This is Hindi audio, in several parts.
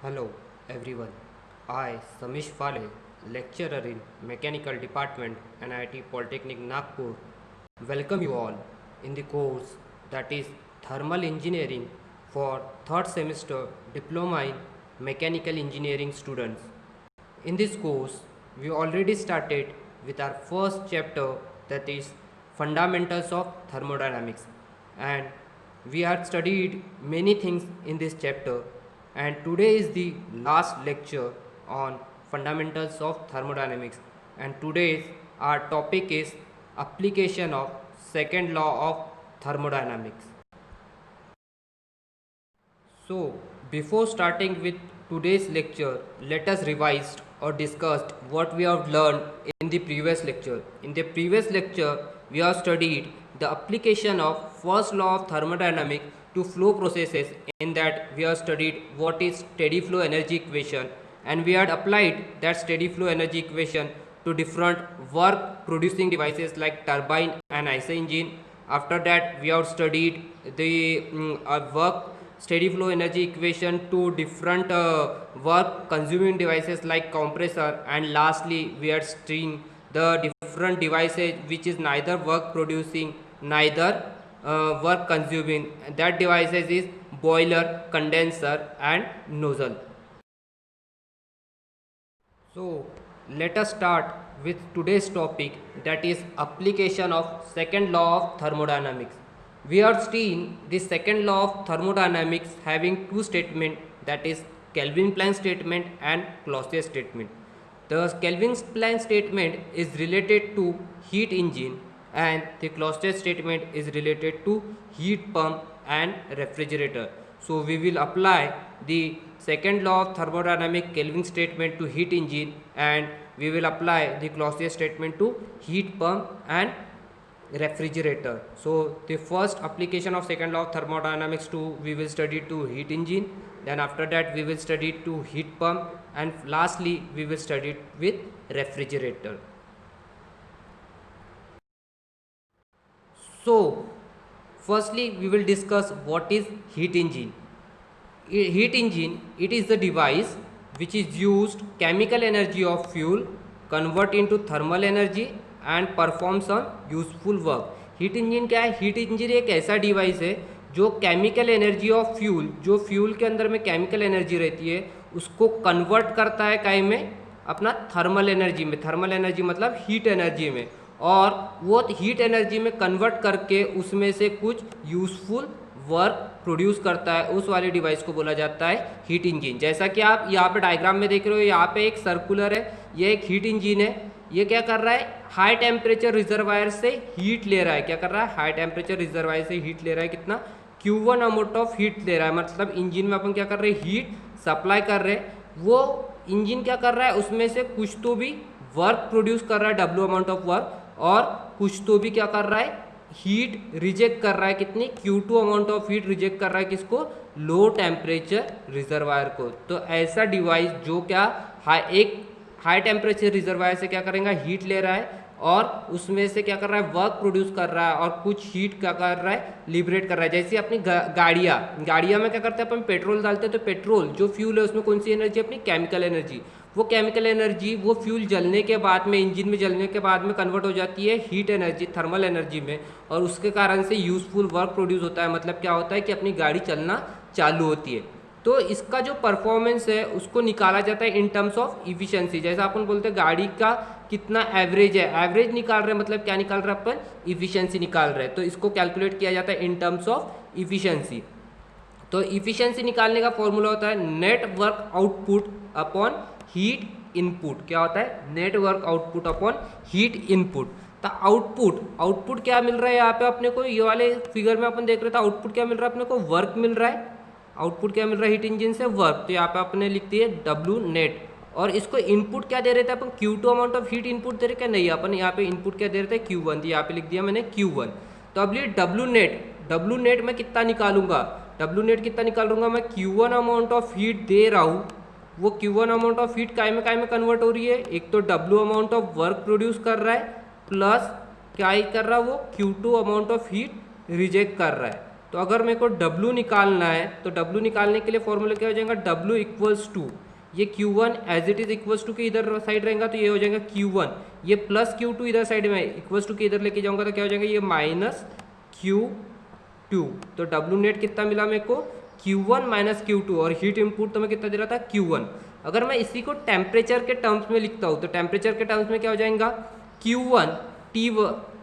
Hello everyone. I, Samish Fale, lecturer in Mechanical Department, NIT Polytechnic Nagpur, welcome you all in the course that is Thermal Engineering for third semester Diploma in Mechanical Engineering students. In this course, we already started with our first chapter that is Fundamentals of Thermodynamics, and we have studied many things in this chapter, and today is the last lecture on Fundamentals of Thermodynamics, and today's our topic is application of second law of thermodynamics. So, before starting with today's lecture, let us revise or discuss what we have learned in the previous lecture. In the previous lecture, we have studied the application of first law of thermodynamics to flow processes. In that, we have studied what is steady flow energy equation, and we had applied that steady flow energy equation to different work producing devices like turbine and IC engine. After that, we have studied the work steady flow energy equation to different work consuming devices like compressor, and lastly we are seeing the different devices which is neither work producing neither work consuming. That devices is boiler, condenser and nozzle. So let us start with today's topic, that is application of second law of thermodynamics. We have seen the second law of thermodynamics having two statements, that is Kelvin-Planck statement and Clausius statement. The Kelvin-Planck statement is related to heat engine and the Clausius statement is related to heat pump and refrigerator. So we will apply the second law of thermodynamic Kelvin statement to heat engine, and we will apply the Clausius statement to heat pump and refrigerator. So the first application of second law of thermodynamics to we will study to heat engine, then after that we will study to heat pump, and lastly we will study with refrigerator. So firstly we will discuss what is heat engine. Heat engine, it is the device which is used chemical energy of fuel convert into thermal energy and perform some useful work. Heat engine क्या है? हीट इंजन एक ऐसा डिवाइस है जो केमिकल एनर्जी ऑफ फ्यूल, जो फ्यूल के अंदर में केमिकल एनर्जी रहती है उसको कन्वर्ट करता है काय में, अपना थर्मल एनर्जी में. थर्मल एनर्जी मतलब हीट एनर्जी में, और वो हीट एनर्जी में कन्वर्ट करके उसमें से कुछ यूजफुल वर्क प्रोड्यूस करता है. उस वाले डिवाइस को बोला जाता है हीट इंजन. जैसा कि आप यहाँ पे डायग्राम में देख रहे हो, यहाँ पे एक सर्कुलर है, ये एक हीट इंजन है. ये क्या कर रहा है? हाई टेम्परेचर रिजर्वायर से हीट ले रहा है. क्या कर रहा है? हाई टेम्परेचर रिजर्वायर से हीट ले रहा है. कितना? Q1 अमाउंट ऑफ हीट ले रहा है. मतलब इंजन में अपन क्या कर रहे हैं? हीट सप्लाई कर रहे हैं. वो इंजन क्या कर रहा है? उसमें से कुछ तो भी वर्क प्रोड्यूस कर रहा है, W अमाउंट ऑफ वर्क, और कुछ तो भी क्या कर रहा है? हीट रिजेक्ट कर रहा है. कितनी? Q2 amount of heat reject कर रहा है. किसको? लो टेम्परेचर रिजर्वायर को. तो ऐसा डिवाइस जो क्या एक हाई टेम्परेचर रिजर्वायर से क्या करेगा? हीट ले रहा है और उसमें से क्या कर रहा है? वर्क प्रोड्यूस कर रहा है और कुछ हीट क्या कर रहा है? लिबरेट कर रहा है. जैसे अपनी गाड़ियाँ में क्या करते हैं? अपन पेट्रोल डालते हैं तो पेट्रोल जो फ्यूल है उसमें कौन सी एनर्जी? अपनी केमिकल एनर्जी. वो केमिकल एनर्जी वो फ्यूल जलने के बाद में, इंजन में जलने के बाद में कन्वर्ट हो जाती है हीट एनर्जी, थर्मल एनर्जी में, और उसके कारण से यूजफुल वर्क प्रोड्यूस होता है. मतलब क्या होता है कि अपनी गाड़ी चलना चालू होती है. तो इसका जो परफॉर्मेंस है उसको निकाला जाता है इन टर्म्स ऑफ इफिशिएंसी. जैसा अपन बोलते हैं गाड़ी का कितना एवरेज है, एवरेज निकाल रहे हैं, मतलब क्या निकाल रहे हैं अपन? इफिशिएंसी निकाल रहे हैं. तो इसको कैलकुलेट किया जाता है इन टर्म्स ऑफ इफिशिएंसी. तो इफिशिएंसी निकालने का फॉर्मूला होता है net work output upon heat input. क्या होता है? Net work output upon heat input. तो आउटपुट क्या मिल रहा है यहाँ पे अपने को? ये वाले फिगर में अपन देख रहे थे आउटपुट क्या मिल रहा है अपने को? वर्क मिल रहा है. आउटपुट क्या मिल रहा है हीट इंजन से? वर्क. तो यहाँ पे अपने लिखती है W नेट, और इसको इनपुट क्या दे रहे थे अपन? Q2 amount of heat input दे रहे क्या? नहीं, अपन यहाँ पे इनपुट क्या दे रहे थे? Q1. तो यहाँ पे लिख दिया मैंने Q1. तो अब ये W नेट मैं कितना निकालूंगा? W नेट कितना निकालूंगा मैं? Q1 अमाउंट ऑफ हीट दे रहा हूँ, वो Q1 अमाउंट ऑफ हीट काय में कन्वर्ट हो रही है? एक तो W amount of work produce कर रहा है, प्लस क्या ही कर रहा है वो? Q2 amount of heat reject कर रहा है. तो अगर मेरे को W निकालना है तो W निकालने के लिए फॉर्मूला क्या हो जाएगा, W इक्वल्स टू ये Q1 as it is equals to के इधर साइड रहेगा तो ये हो जाएगा Q1, ये प्लस Q2 इधर साइड में इक्वल्स टू के इधर लेके जाऊंगा तो क्या हो जाएगा, ये माइनस Q2। तो W नेट कितना मिला मेरे को, Q1 माइनस Q2, और हीट इनपुट तो मैं कितना दे रहा था, Q1। अगर मैं इसी को टेम्परेचर के टर्म्स में लिखता हूँ तो टेम्परेचर के टर्म्स में क्या हो जाएगा, Q1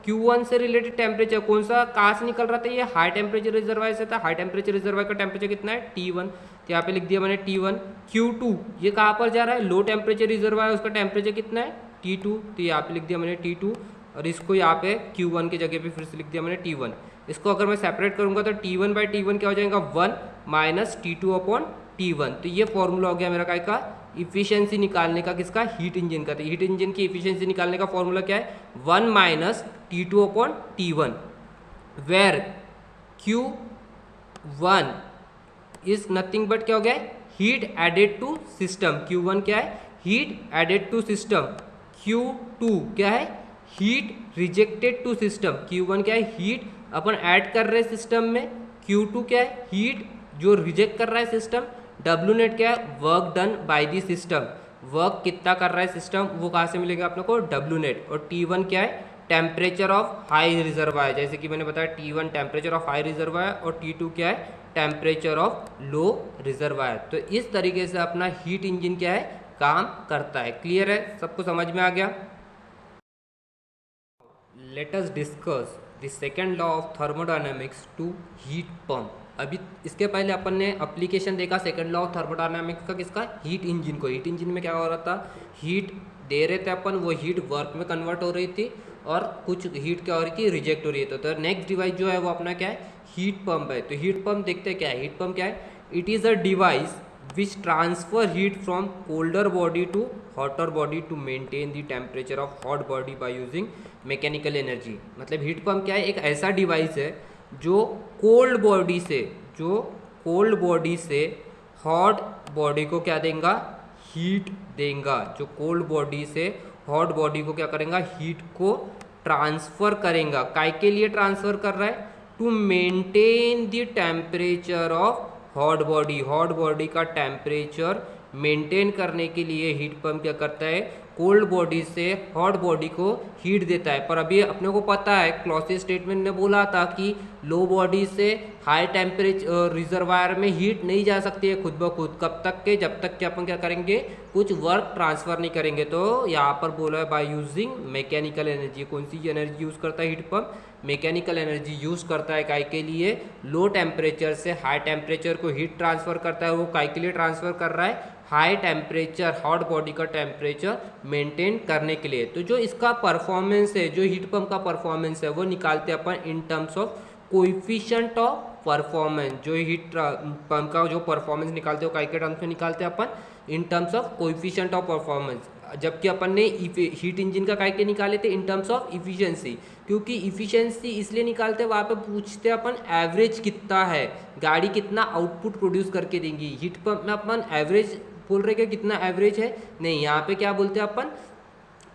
Q1 से रिलेटेड टेम्परेचर कौन सा कहाँ से निकल रहा था, ये हाई टेम्परेचर रिजर्वायर से था। हाई टेम्परेचर रिजर्वायर का टेम्परेचर कितना है, T1, तो यहाँ पे लिख दिया मैंने T1। Q2 ये कहाँ पर जा रहा है, लो टेम्परेचर रिजर्वायर, उसका टेम्परेचर कितना है, T2, तो यहाँ पे लिख दिया मैंने T2, और इसको यहाँ पे Q1 की जगह पे फिर से लिख दिया मैंने T1। इसको अगर मैं सेपरेट करूंगा तो T1 बाई T1 क्या हो जाएगा, 1 माइनस T2 अपॉन T1। तो ये फॉर्मूला हो गया मेरा काय का, इफिशियंसी निकालने का, किसका, हीट इंजन का। तो हीट इंजन की इफिशियंसी निकालने का फॉर्मूला क्या है, 1 minus T2 upon T1, where Q1 is nothing but क्या हो गया, heat added to system. Q1 क्या है, heat added to system. Q2 क्या है, heat rejected to system. Q1 क्या है, हीट अपन ऐड कर रहे हैं सिस्टम में, Q2 क्या है, हीट जो रिजेक्ट कर रहा है सिस्टम। W नेट क्या है, work done by the system, work कितना कर रहा है सिस्टम, वो कहाँ से मिलेगा अपने को, W नेट। और T1 क्या है, टेम्परेचर ऑफ हाई रिजर्वायर, जैसे कि मैंने बताया T1 temperature of high reservoir, और T2 क्या है, टेम्परेचर ऑफ लो रिजर्वायर। तो इस तरीके से अपना हीट इंजन क्या है, काम करता है। क्लियर है, सबको समझ में आ गया। Let us discuss the second law of thermodynamics to heat pump. अभी इसके पहले अपन ने एप्लीकेशन देखा सेकेंड लॉ ऑफ थर्मोडायनेमिक्स का, किसका, हीट इंजन को। हीट इंजन में क्या हो रहा था, हीट दे रहे थे अपन, वो हीट वर्क में कन्वर्ट हो रही थी, और कुछ हीट क्या हो रही थी, रिजेक्ट हो रही थी। तो नेक्स्ट डिवाइस जो है वो अपना क्या है, हीट पंप है। तो हीट पंप देखते हैं क्या है। हीट पंप क्या है, it is a device which transfer heat from colder body to hotter body to maintain the temperature of hot body by using mechanical energy। मतलब हीट पंप क्या है, एक ऐसा डिवाइस है जो कोल्ड बॉडी से हॉट बॉडी को क्या देगा, हीट देगा। जो कोल्ड बॉडी से हॉट बॉडी को क्या करेगा, हीट को ट्रांसफर करेगा। काय के लिए ट्रांसफर कर रहा है, to maintain the temperature of hot body का टेम्परेचर मेंटेन करने के लिए हीट पंप क्या करता है, कोल्ड बॉडी से हॉट बॉडी को हीट देता है। पर अभी अपने को पता है, क्लॉसियस स्टेटमेंट ने बोला था कि लो बॉडी से हाई टेम्परेचर रिजर्वायर में हीट नहीं जा सकती है खुद ब खुद, कब तक के, जब तक कि अपन क्या करेंगे, कुछ वर्क ट्रांसफर नहीं करेंगे। तो यहाँ पर बोला है बाय यूजिंग मैकेनिकल एनर्जी। कौन सी एनर्जी यूज़ करता है heat pump, mechanical energy use करता है। काय के लिए, लो टेम्परेचर से हाई टेम्परेचर को हीट ट्रांसफर करता है। वो काय के लिए ट्रांसफर कर रहा है, हाई टेम्परेचर हॉट बॉडी का टेम्परेचर मेंटेन करने के लिए। तो जो इसका परफॉर्मेंस है, जो हीट पंप का परफॉर्मेंस है, वो निकालते हैं अपन in terms of coefficient of performance. जो हीट पंप का जो परफॉर्मेंस निकालते हो, काय के टर्म्स में निकालते हैं अपन, in terms of coefficient of performance. जबकि अपन ने हीट इंजन का काय के निकाले थे, इन टर्म्स ऑफ इफिशियंसी। क्योंकि इफिशियंसी इसलिए निकालते हैं, वहाँ पे पूछते हैं अपन एवरेज कितना है, गाड़ी कितना आउटपुट प्रोड्यूस करके देंगी। हीट पंप में अपन एवरेज बोल रहे कि कितना एवरेज है, नहीं, यहाँ पे क्या बोलते हैं अपन,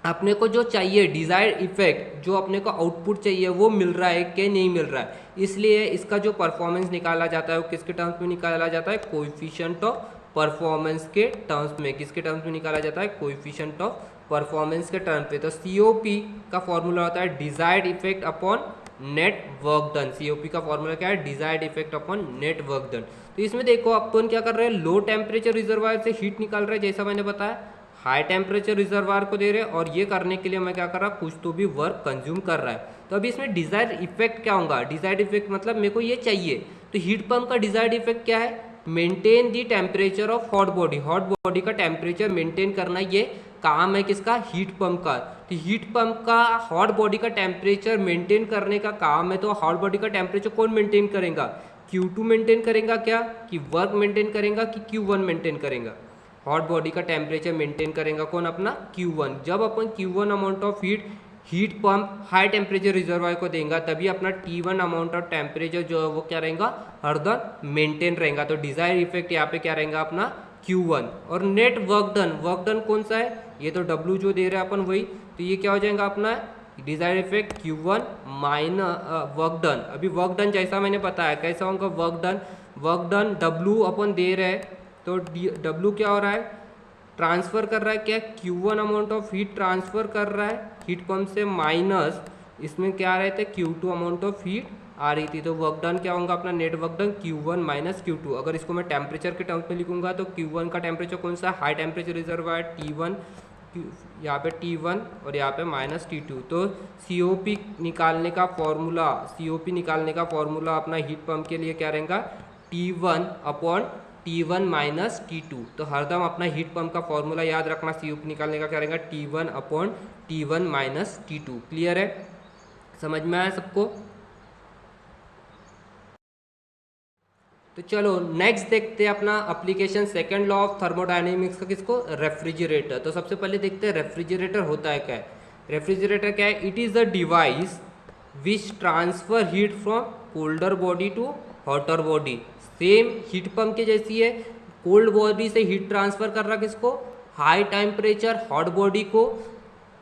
अपने को जो चाहिए डिजायर्ड इफेक्ट, जो अपने को आउटपुट चाहिए वो मिल रहा है कि नहीं मिल रहा है। इसलिए इसका जो परफॉर्मेंस निकाला जाता है वो किसके टर्म्स में निकाला जाता है, कोएफिशिएंट ऑफ परफॉर्मेंस के टर्म्स में। किसके टर्म्स में निकाला जाता है, कोएफिशिएंट ऑफ परफॉर्मेंस के टर्म पे। तो COP का फॉर्मूला होता है desired effect upon net work done. COP का फॉर्मूला क्या है, desired effect upon net work done. तो इसमें देखो अपन क्या कर रहे हैं, लो टेम्परेचर रिजर्वायर से हीट निकाल रहे हैं, जैसा मैंने बताया, हाई टेम्परेचर रिजर्वायर को दे रहे हैं, और ये करने के लिए मैं क्या कर रहा, कुछ तो भी वर्क कंज्यूम कर रहा है। तो अभी इसमें डिजायर्ड इफेक्ट क्या होगा, डिजायर्ड इफेक्ट मतलब मेरे को ये चाहिए। तो हीट पंप का डिजायर्ड इफेक्ट क्या है, maintain the temperature of hot body का टेम्परेचर मेंटेन करना, ये काम है किसका, हीट पंप का। तो हीट पंप का हॉट बॉडी का टेम्परेचर मेंटेन करने का काम है। तो हॉट बॉडी का टेम्परेचर कौन मेंटेन करेगा, Q2 मेंटेन करेगा क्या, कि वर्क मेंटेन करेगा, कि Q1 मेंटेन करेगा। हॉट बॉडी का टेम्परेचर मेंटेन करेगा कौन, अपना Q1। जब अपन Q1 amount of heat pump high temperature reservoir को देगा, तभी अपना T1 अमाउंट ऑफ टेम्परेचर जो है वो क्या रहेगा, हरदम मेंटेन रहेगा। तो डिजायर इफेक्ट यहाँ पे क्या रहेगा अपना Q1। और नेट वर्क डन कौन सा है, ये तो W जो दे रहे हैं अपन वही, तो ये क्या हो जाएगा अपना desired effect Q1 minus work done. अभी वर्क डन जैसा मैंने बताया कैसा होगा वर्क डन W अपन दे रहे हैं, तो W क्या हो रहा है, ट्रांसफ़र कर रहा है क्या, Q1 amount of heat transfer कर रहा है हीट पंप से, माइनस इसमें क्या रहे थे Q2 अमाउंट ऑफ हीट आ रही थी। तो वर्क डन क्या होगा अपना, net work done Q1 minus Q2। अगर इसको मैं टेम्परेचर के टर्म्स में लिखूंगा तो Q1 का टेम्परेचर कौन सा, हाई टेम्परेचर रिजर्वायर T1, यहाँ पे T1 और यहाँ पे माइनस T2। तो COP निकालने का फॉर्मूला अपना हीट पंप के लिए क्या रहेगा, T1 upon T1 minus T2। तो हरदम अपना हीट पंप का फॉर्मूला याद रखना, COP निकालने का क्या रहेगा, T1 upon T1 minus T2। Clear है, समझ में आया सबको। तो चलो नेक्स्ट देखते हैं अपना application second law of thermodynamics का, किसको, रेफ्रिजरेटर। तो सबसे पहले देखते हैं रेफ्रिजरेटर होता है क्या है। रेफ्रिजरेटर क्या है, it is a device which transfer heat from colder body to hotter body. Same heat pump के जैसी है, कोल्ड बॉडी से हीट ट्रांसफर कर रहा किसको, हाई टेम्परेचर हॉट बॉडी को,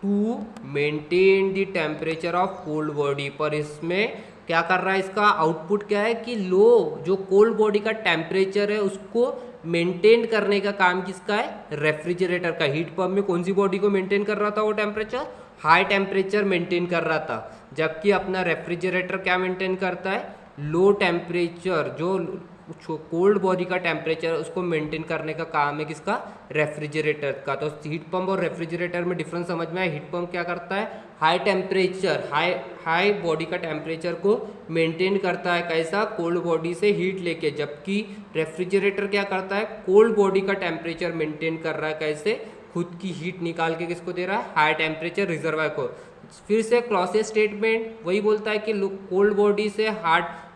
to maintain the temperature of cold body. पर इसमें क्या कर रहा है, इसका आउटपुट क्या है कि लो जो कोल्ड बॉडी का टेम्परेचर है उसको मेंटेन करने का काम किसका है, रेफ्रिजरेटर का। हीट पंप में कौन सी बॉडी को मेंटेन कर रहा था, वो टेम्परेचर हाई टेम्परेचर मेंटेन कर रहा था, जबकि अपना रेफ्रिजरेटर क्या मेंटेन करता है, लो टेम्परेचर, जो कोल्ड बॉडी का टेम्परेचर उसको मेंटेन करने का काम है किसका, रेफ्रिजरेटर का। तो हीट पंप और रेफ्रिजरेटर में डिफरेंस समझ में आया। हीट पंप क्या करता है, हाई टेम्परेचर हाई बॉडी का टेम्परेचर को मेंटेन करता है, कैसा, कोल्ड बॉडी से हीट लेके, जबकि रेफ्रिजरेटर क्या करता है, कोल्ड बॉडी का टेम्परेचर मेंटेन कर रहा है, कैसे, खुद की हीट निकाल के किसको दे रहा है, हाई टेम्परेचर रिजर्वायर को। फिर से क्लॉसेस स्टेटमेंट वही बोलता है कि कोल्ड बॉडी से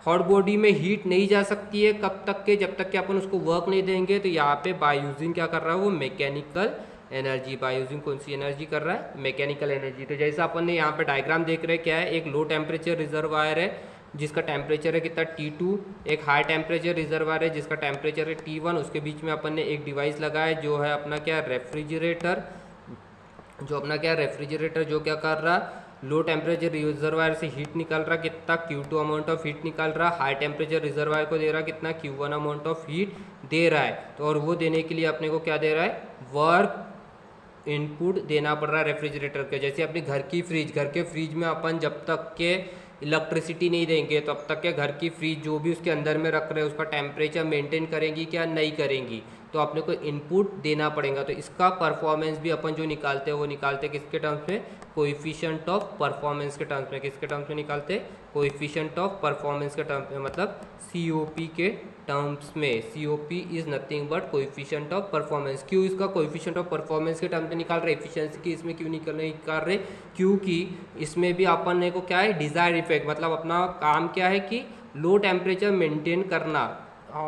हॉट बॉडी में हीट नहीं जा सकती है, कब तक के, जब तक कि अपन उसको वर्क नहीं देंगे। तो यहाँ पे बाय यूजिंग क्या कर रहा है वो, मैकेनिकल एनर्जी, बाय यूजिंग कौन सी एनर्जी कर रहा है, मैकेनिकल एनर्जी। तो जैसा अपन ने यहाँ पे डायग्राम देख रहे हैं, क्या है, एक लो टेम्परेचर रिजर्वायर है जिसका टेम्परेचर है कितना, T2, एक हाई टेम्परेचर रिजर्वायर है जिसका टेम्परेचर है T1, उसके बीच में अपन ने एक डिवाइस लगाया है जो है अपना क्या, रेफ्रिजरेटर, जो क्या कर रहा है, लो टेम्परेचर रिजर्वायर से हीट निकाल रहा कितना, Q2 अमाउंट ऑफ हीट निकाल रहा, हाई टेम्परेचर रिजर्वायर को दे रहा कितना, Q1 अमाउंट ऑफ हीट दे रहा है। तो और वो देने के लिए अपने को क्या दे रहा है, वर्क इनपुट देना पड़ रहा है रेफ्रिजरेटर के। जैसे अपने घर के फ्रिज में अपन जब तक के इलेक्ट्रिसिटी नहीं देंगे तब तक के घर की फ्रिज जो भी उसके अंदर में रख रहे हैं उसका टेम्परेचर मेंटेन करेंगी क्या, नहीं करेंगी, तो अपने को इनपुट देना पड़ेगा। तो इसका परफॉर्मेंस भी अपन जो निकालते हैं वो निकालते हैं किसके टर्म्स में, कोएफिशिएंट ऑफ परफॉर्मेंस के टर्म्स में। किसके टर्म्स में निकालते हैं, कोएफिशिएंट ऑफ परफॉर्मेंस के टर्म्स में, मतलब COP के टर्म्स में। COP is nothing but coefficient of performance. क्यों इसका कोएफिशिएंट ऑफ परफॉर्मेंस के टर्म्स में निकाल रहे, एफिशिएंसी की इसमें क्यों निकाल रहे, क्योंकि इसमें भी अपन को क्या है, डिजायर्ड इफेक्ट, मतलब अपना काम क्या है कि लो टेम्परेचर मेंटेन करना,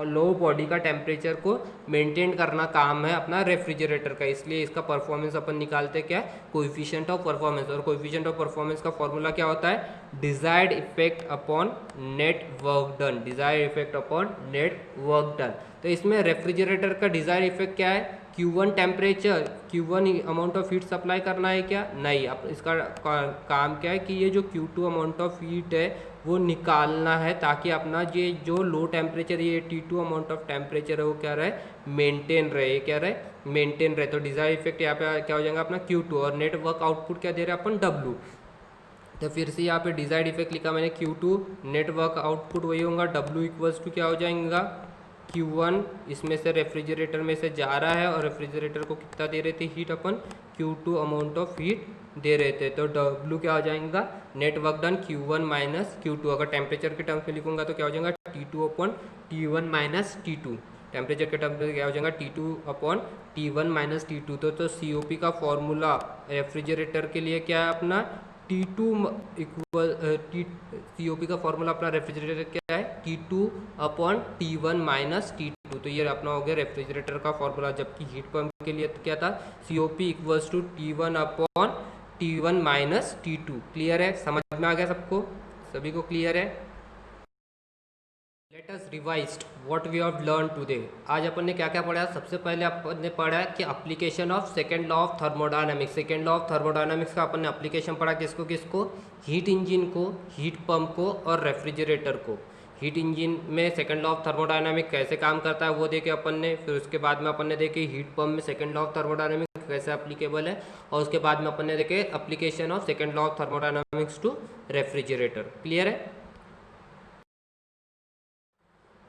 लो बॉडी का टेम्परेचर को मेंटेन करना काम है अपना रेफ्रिजरेटर का। इसलिए इसका परफॉर्मेंस अपन निकालते क्या है, कोएफिशिएंट ऑफ परफॉर्मेंस। और कोएफिशिएंट ऑफ परफॉर्मेंस का फॉर्मूला क्या होता है, desired effect upon net work done, desired effect upon net work done. तो इसमें रेफ्रिजरेटर का डिजायर्ड इफेक्ट क्या है, Q1 temperature, Q1 amount of heat supply करना है क्या, नहीं, अब इसका काम क्या है कि ये जो Q2 अमाउंट ऑफ हीट है वो निकालना है, ताकि अपना ये जो लो टेम्परेचर, ये T2 अमाउंट ऑफ टेम्परेचर है वो क्या रहे, मेंटेन रहे, क्या रहे, मेंटेन रहे। तो डिजायर्ड इफेक्ट यहाँ पे क्या हो जाएगा अपना Q2, और नेट वर्क आउटपुट क्या दे रहे हैं अपन, W। तो फिर से यहाँ पे डिजायर्ड इफेक्ट लिखा मैंने Q2, नेट वर्क आउटपुट वही होगा, W इक्वल्स टू क्या हो जाएगा, Q1 इसमें से रेफ्रिजरेटर में से जा रहा है और रेफ्रिजरेटर को कितना दे रहे थे हीट अपन, Q2 अमाउंट ऑफ हीट दे रहे थे। तो W क्या हो जाएगा, net work done Q1 minus Q2। अगर टेम्परेचर के टर्म्स में लिखूंगा तो क्या हो जाएगा, T2 upon T1 minus T2। Temperature के टर्म्स में क्या हो जाएगा, T2 upon T1 minus T2। तो COP का फॉर्मूला रेफ्रिजरेटर के लिए क्या है अपना, T2 इक्वल COP का फॉर्मूला अपना रेफ्रिजरेटर क्या है, T2 upon T1 minus T2। तो ये अपना हो गया रेफ्रिजरेटर का फॉर्मूला। जबकि हीट पंप के लिए क्या था, COP equals to T1 upon T1 minus T2। Clear है, समझ में आ गया सबको, सभी को क्लियर है। Let us revised what we have learn today. आज अपन ने क्या क्या पढ़ा? सबसे पहले अपन ने पढ़ा कि application of second law of thermodynamics. Second law of thermodynamics का अपन ने एप्लीकेशन पढ़ा किसको किसको? हीट इंजन को, हीट पंप को और रेफ्रिजरेटर को। हीट इंजन में सेकेंड लॉ ऑफ थर्मोडायनामिक्स कैसे काम करता है वो देखे अपन ने। फिर उसके बाद में अपन ने देखे हीट पंप में सेकेंड लॉ ऑफ थर्मोडायनामिक्स कैसे एप्लीकेबल है, और उसके बाद में अपन ने देखे application of second law of thermodynamics to refrigerator. Clear है?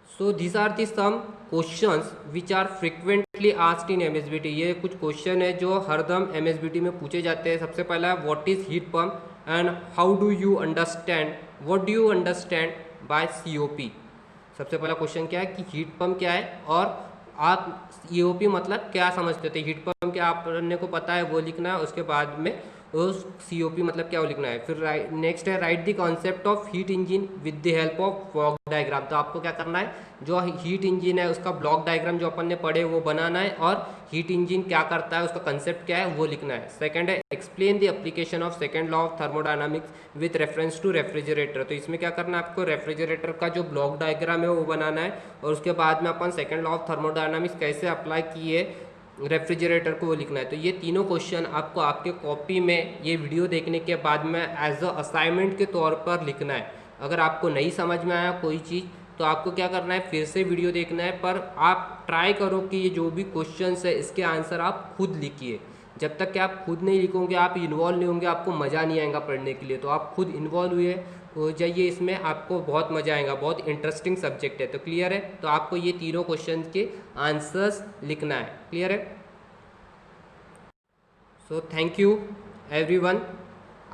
So these are the some questions which are frequently asked in MSBT. ये कुछ क्वेश्चन है जो हरदम एमएसबीटी में पूछे जाते हैं। सबसे पहला है what is heat pump and how do you understand, what do you understand by COP. सबसे पहला क्वेश्चन क्या है कि हीट पंप क्या है और आप सीओपी मतलब क्या समझते थे। हीट पंप क्या आपने को पता है वो लिखना है, उसके बाद में उस सीओपी मतलब क्या वो लिखना है। फिर नेक्स्ट है right the concept of heat engine with the help of block diagram. तो आपको क्या करना है, जो हीट इंजन है उसका ब्लॉक डायग्राम जो अपन ने पढ़े वो बनाना है, और हीट इंजन क्या करता है उसका कंसेप्ट क्या है वो लिखना है। सेकंड है explain the application of second law of thermodynamics with reference to refrigerator. तो इसमें क्या करना है आपको, रेफ्रिजरेटर का जो ब्लॉक डायग्राम है वो बनाना है, और उसके बाद में अपन सेकंड लॉ ऑफ थर्मोडायनामिक्स कैसे अप्लाई किए रेफ्रिजरेटर को वो लिखना है। तो ये तीनों क्वेश्चन आपको आपके कॉपी में ये वीडियो देखने के बाद में एज अ असाइनमेंट के तौर पर लिखना है। अगर आपको नहीं समझ में आया कोई चीज़ तो आपको क्या करना है, फिर से वीडियो देखना है, पर आप ट्राई करो कि ये जो भी क्वेश्चंस है इसके आंसर आप खुद लिखिए। जब तक कि आप खुद नहीं लिखोगे, आप इन्वॉल्व नहीं होंगे, आपको मज़ा नहीं आएगा पढ़ने के लिए। तो आप खुद इन्वॉल्व हुए हो जाइए इसमें, आपको बहुत मज़ा आएगा, बहुत इंटरेस्टिंग सब्जेक्ट है। तो क्लियर है? तो आपको ये तीनों क्वेश्चन के आंसर्स लिखना है। क्लियर है? So thank you everyone.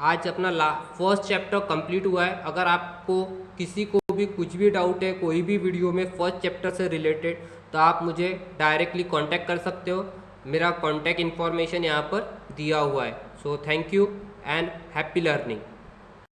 आज अपना फर्स्ट चैप्टर कंप्लीट हुआ है। अगर आपको किसी को भी कुछ भी डाउट है कोई भी वीडियो में फर्स्ट चैप्टर से रिलेटेड, तो आप मुझे डायरेक्टली कांटेक्ट कर सकते हो। मेरा कांटेक्ट इन्फॉर्मेशन यहाँ पर दिया हुआ है। So thank you and happy learning.